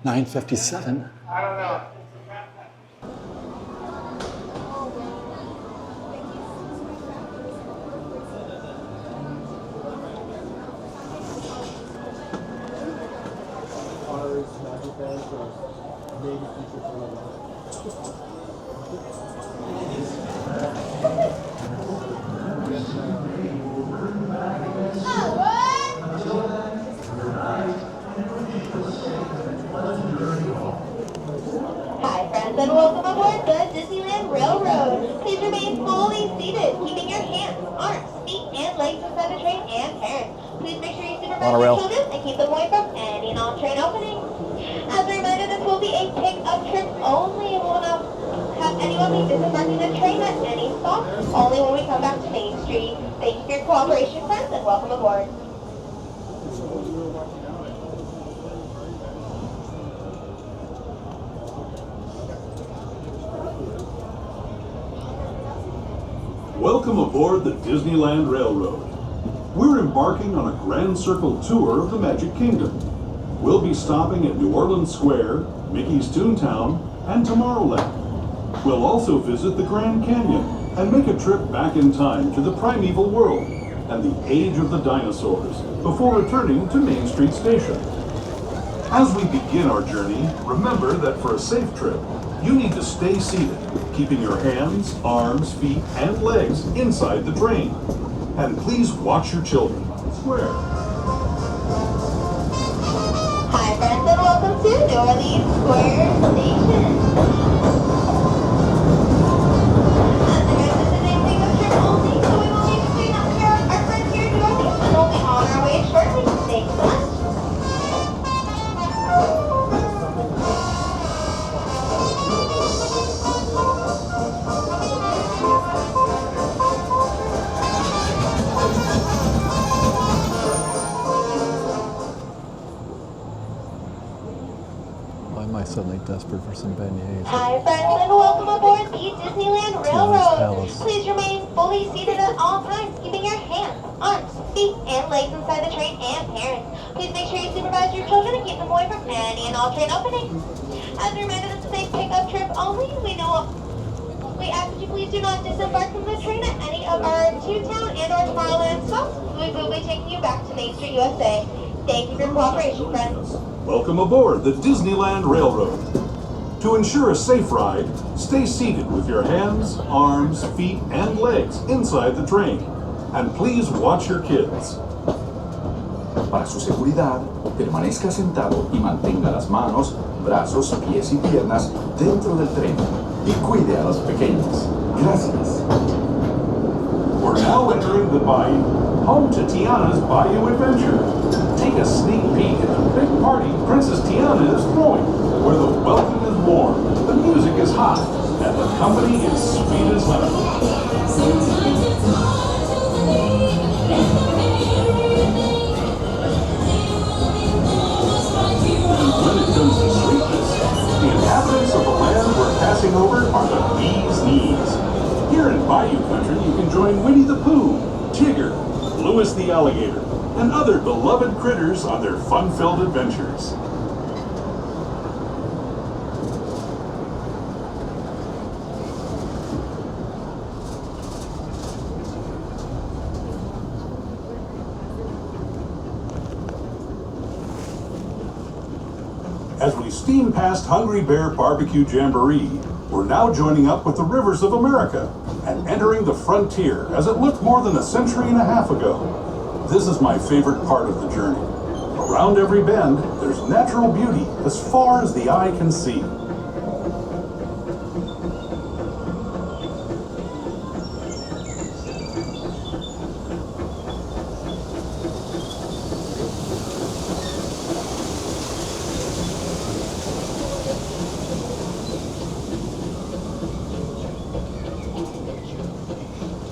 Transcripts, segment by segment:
9:57. I don't know. Hi friends and welcome aboard the Disneyland Railroad. Please remain fully seated, keeping your hands, arms, feet, and legs inside the train and parents. Please make sure you supervise your children and keep them away from any and all train openings. As a reminder, this will be a pick-up trip only and will not have anyone be disembarking the train at any stop, only when we come back to Main Street. Thank you for your cooperation, friends, and welcome aboard. Welcome aboard the Disneyland Railroad. We're embarking on a Grand Circle tour of the Magic Kingdom. We'll be stopping at New Orleans Square, Mickey's Toontown, and Tomorrowland. We'll also visit the Grand Canyon and make a trip back in time to the primeval world and the age of the dinosaurs before returning to Main Street Station. As we begin our journey, remember that for a safe trip, you need to stay seated, keeping your hands, arms, feet, and legs inside the train. And please watch your children. Square. Hi friends and welcome to New Orleans Square Station. As the rest of the day take a trip only, so we will need to clean up here. Our friends here in New Orleans and we'll be on our way shortly. Thanks so much. Why am I suddenly desperate for some beignets? Hi friends and welcome aboard the Disneyland Railroad. Palace. Please remain fully seated at all times, keeping your hands, arms, feet, and legs inside the train and parents. Please make sure you supervise your children and keep them away from any and all train openings. As a reminder, this is a pickup trip only. We ask that you please do not disembark from the train at any of our Toontown and or Tomorrowland stops. We will be taking you back to Main Street, USA. Thank you for your cooperation, friends. Welcome aboard the Disneyland Railroad. To ensure a safe ride, stay seated with your hands, arms, feet, and legs inside the train. And please watch your kids. Para su seguridad, permanezca sentado y mantenga las manos, brazos, pies y piernas dentro del tren. Y cuide a los pequeños. Gracias. We're now entering the Bayou, home to Tiana's Bayou Adventure. Take a sneak peek at the big party Princess Tiana is throwing, where the welcome is warm, the music is hot, and the company is sweet as honey. When it comes to sweetness, the inhabitants of the land we're passing over are the bee's knees. Here in Bayou Country, you can join Winnie the Pooh, Tigger, Louis the Alligator, and other beloved critters on their fun-filled adventures. As we steam past Hungry Bear Barbecue Jamboree, we're now joining up with the rivers of America and entering the frontier as it looked more than a century and a half ago. This is my favorite part of the journey. Around every bend, there's natural beauty as far as the eye can see.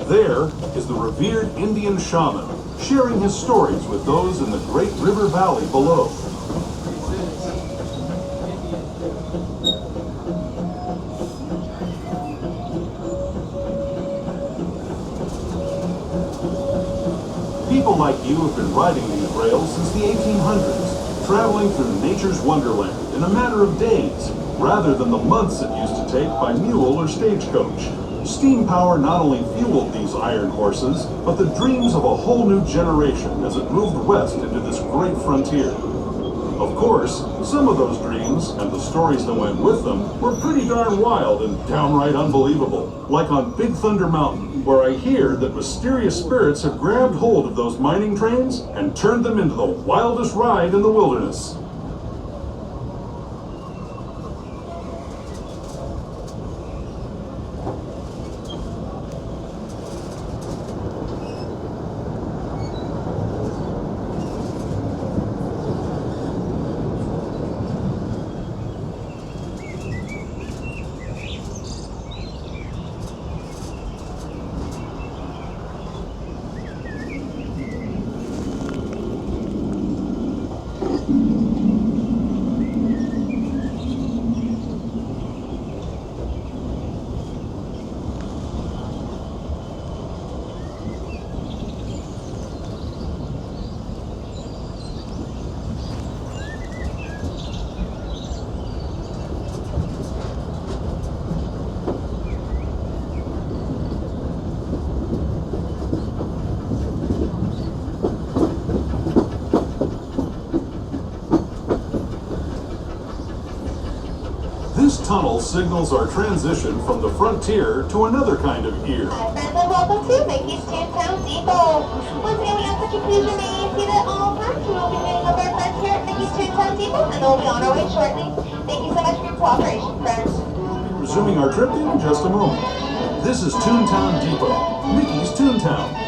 There is the revered Indian shaman, sharing his stories with those in the great river valley below. People like you have been riding these rails since the 1800s, traveling through nature's wonderland in a matter of days, rather than the months it used to take by mule or stagecoach. Steam power not only fueled these iron horses, but the dreams of a whole new generation as it moved west into this great frontier. Of course, some of those dreams, and the stories that went with them, were pretty darn wild and downright unbelievable. Like on Big Thunder Mountain, where I hear that mysterious spirits have grabbed hold of those mining trains and turned them into the wildest ride in the wilderness. This tunnel signals our transition from the frontier to another kind of ear. Hi friends and welcome to Mickey's Toontown Depot. Once again, we ask that you please remain seated at all times. We will be meeting up our friends here at Mickey's Toontown Depot and they'll be on our way shortly. Thank you so much for your cooperation, friends. Resuming our trip in just a moment. This is Toontown Depot, Mickey's Toontown.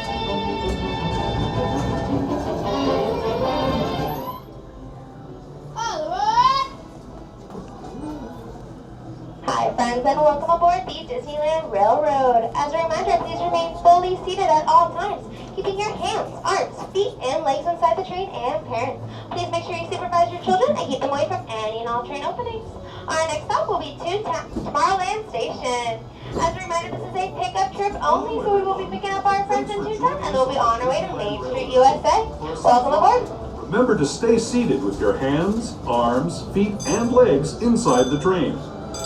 Hi friends and welcome aboard the Disneyland Railroad. As a reminder, please remain fully seated at all times, keeping your hands, arms, feet, and legs inside the train, and parents. Please make sure you supervise your children and keep them away from any and all train openings. Our next stop will be Tomorrowland Station. As a reminder, this is a pickup trip only, so we will be picking up our friends in Toontown and they'll be on our way to Main Street, USA. Welcome aboard. Remember to stay seated with your hands, arms, feet, and legs inside the train.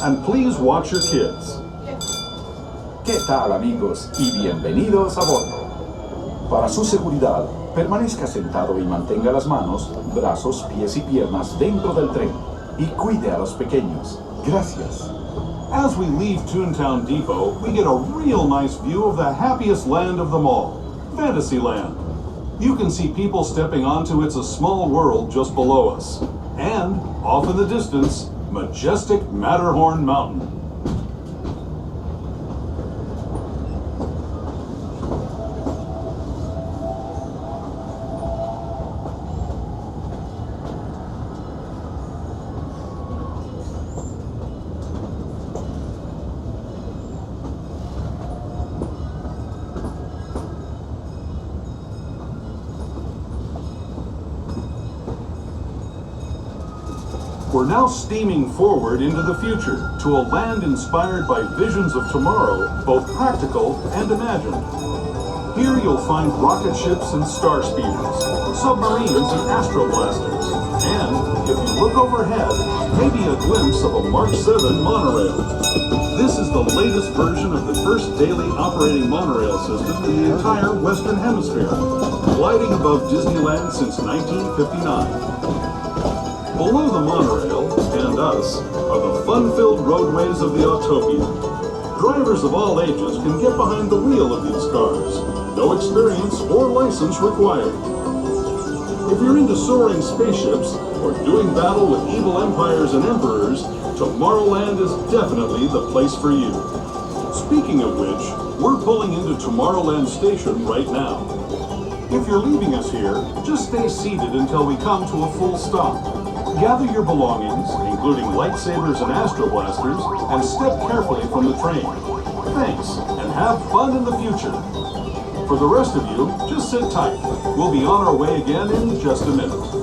And please watch your kids. ¿Qué tal, amigos? Y bienvenidos a bordo. Para su seguridad, permanezca sentado y mantenga las manos, brazos, pies y piernas dentro del tren. Y cuide a los pequeños. Gracias. As we leave Toontown Depot, we get a real nice view of the happiest land of them all, Fantasyland. You can see people stepping onto It's a Small World just below us. And, off in the distance, majestic Matterhorn Mountain. We're now steaming forward into the future, to a land inspired by visions of tomorrow, both practical and imagined. Here you'll find rocket ships and star speeders, submarines and astroblasters, and, if you look overhead, maybe a glimpse of a Mark 7 monorail. This is the latest version of the first daily operating monorail system in the entire Western Hemisphere, gliding above Disneyland since 1959. Below the monorail, and us, are the fun-filled roadways of the Autopia. Drivers of all ages can get behind the wheel of these cars. No experience or license required. If you're into soaring spaceships, or doing battle with evil empires and emperors, Tomorrowland is definitely the place for you. Speaking of which, we're pulling into Tomorrowland Station right now. If you're leaving us here, just stay seated until we come to a full stop. Gather your belongings, including lightsabers and astroblasters, and step carefully from the train. Thanks, and have fun in the future. For the rest of you, just sit tight. We'll be on our way again in just a minute.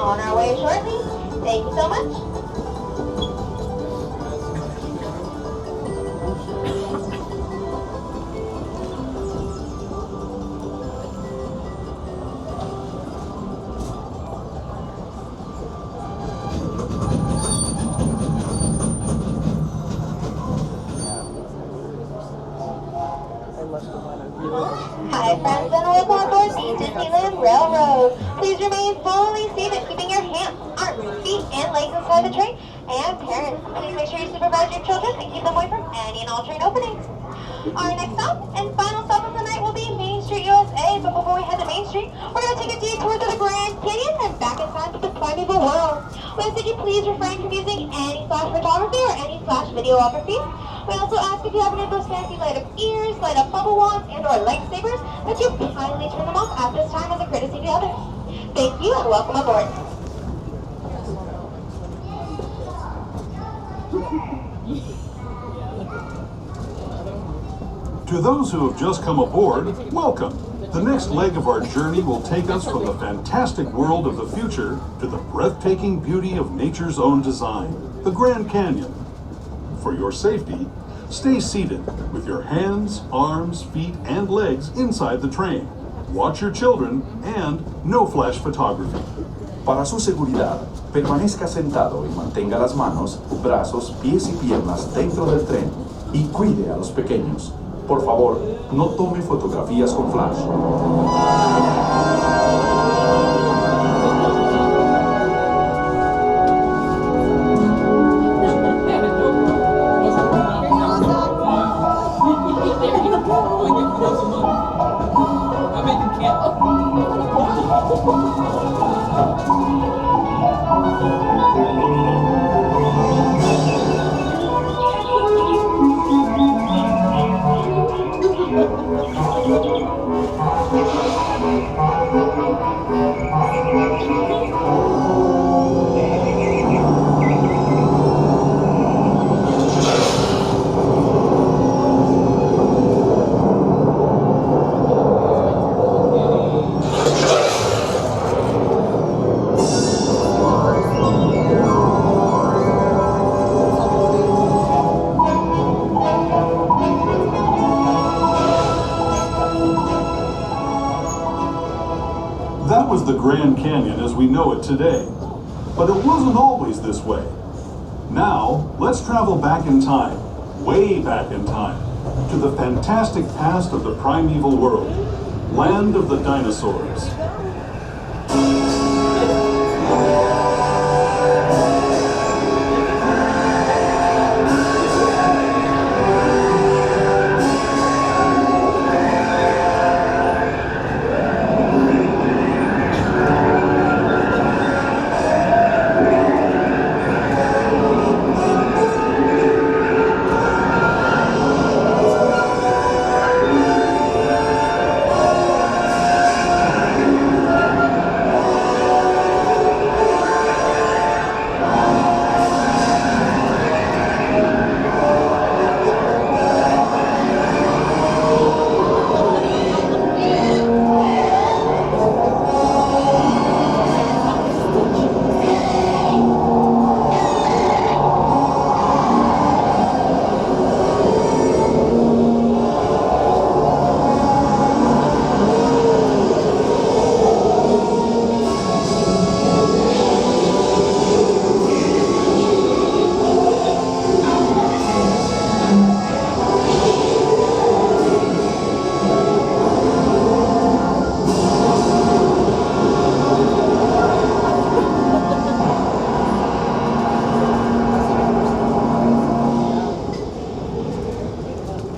on our way shortly. Thank you so much. Hi friends, and welcome aboard the Disneyland Railroad. Please remain fully seated, keeping your hands, arms, feet, and legs inside the train. And parents, please make sure you supervise your children and keep them away from any and all train openings. Our next stop and final stop of the night will be Main Street, USA. But before we head to Main Street, we're going to take a detour to the Grand Canyon and back in time to the primeval world. We ask that you please refrain from using any flash photography or any flash videography. We also ask if you have any of those fancy light up ears, light up bubble wands, and or lightsabers, that you kindly turn them off at this time as a courtesy to others. Thank you and welcome aboard. To those who have just come aboard, welcome. The next leg of our journey will take us from the fantastic world of the future to the breathtaking beauty of nature's own design, the Grand Canyon. For your safety, stay seated with your hands, arms, feet, and legs inside the train. Watch your children and no flash photography. Para su seguridad, permanezca sentado y mantenga las manos, brazos, pies y piernas dentro del tren y cuide a los pequeños. Por favor, no tome fotografías con flash. That was the Grand Canyon as we know it today. But it wasn't always this way. Now, let's travel back in time, way back in time, to the fantastic past of the primeval world, land of the dinosaurs.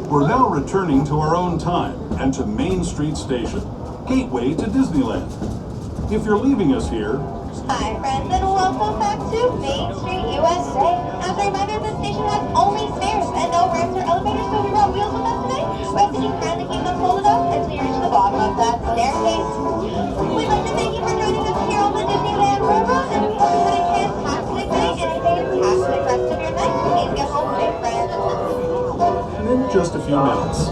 We're now returning to our own time and to Main Street Station, gateway to Disneyland. If you're leaving us here, Hi friends, and welcome back to Main Street, USA. As a reminder, this station has only stairs and no ramps or elevators, so if you brought wheels with us today, we ask that you kindly keep them folded up until you reach the bottom of that staircase. We'd like to thank you for joining us here on the Disneyland Railroad, and we hope you had a fantastic day and a fantastic rest of your night. Please get home safe, friends. in just a few minutes.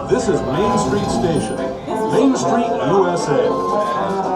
This is Main Street Station, Main Street, USA.